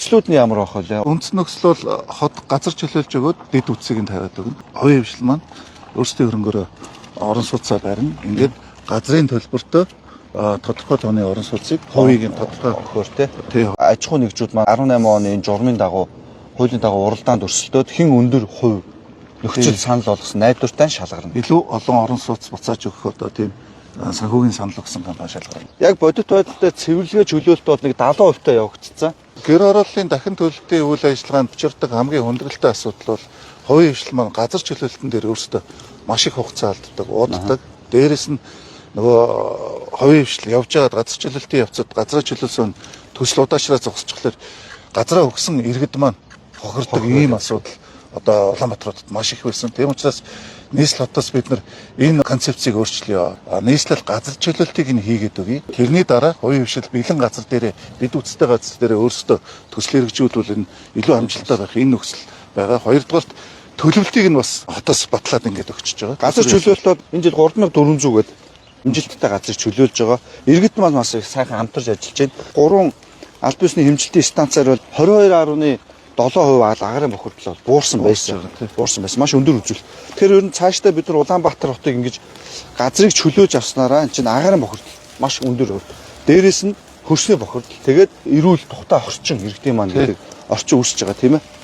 нөхцлүүд нь ямар байх вэ? Үндс нөхцөл бол хот газар чөлөөлж өгөөд дэд үтсийг нь тавиад өгнө. Хувийн хвшил маань өөрсдийн хөрөнгөөр орон сууцаа барина. Ингээд газрын төлбөртөө тодорхой тооны орон сууцыг хувийг нь тодорхой өгөхөөр тий. Аж ахуй нэгжүүд маань 18 оны журмын дагуу хуулийн дагуу уралдаанд өрсөлдөөд хэн өндөр хувь нөхцөл санал болгосон найдвартай шалгарна. Илүү олон орон сууц буцааж өгөх одоо тийм санхүүгийн санал өгсөн компани шалгарна. Яг бодит байдлаар цэвэрлэгээ чөлөөлөлт бол нэг 70% та явагдчихсан. Гэр орооллын дахин төлөлтийн үйл ажиллагаанд учирдаг хамгийн хүндрэлтэй асуудал бол хувийн хвшил маань газар чөлөөлтөн дээр өөрсдөө маш их хугацаа алддаг, ууддаг. Дээрээс нь нөгөө хувийн хвшил явж байгаад газар чөлөөлтийн явцад газраа чөлөөлсөн төсөл удаашраа зогсчихлоор газраа өгсөн иргэд маань хохирдог ийм асуудал одоо Улаанбаатарт маш их байсан. Тийм учраас нийслэл хотоос бид нар энэ концепцийг өөрчлөё. Нийслэл газар чөлөөлтийг нь хийгээд өгье. Тэрний дараа хувийн хвшил бэлэн газар дээрээ бид үсттэй газар дээрээ өөрсдөө төсөл хэрэгжүүлвэл энэ илүү амжилттай байх энэ нөхцөл байгаа. Хоёрдугаарт төлөвлөлтийг нь бас хотоос батлаад ингээд өгчөж байгаа. Газар чөлөөлөлт бол энэ жил 3400 гээд амжилттай газар чөлөөлж байгаа. Иргэд маань бас их сайхан хамтарч ажиллаж байна. 3 аль биесний хэмжилтийн станцаар бол 22.7% агарын бохирдол буурсан байсан. Буурсан байсан. Маш өндөр үзүүл. Тэгэхээр ер нь цаашдаа бид нар Улаанбаатар хотыг ингэж газрыг чөлөөж авснараа энэ чинь агарын бохирдол маш өндөр. Дээрээс нь хөрсний бохирдол. Тэгээд эрүүл тухтай орчин иргэдийн маань гэдэг орчин үүсэж байгаа тийм ээ.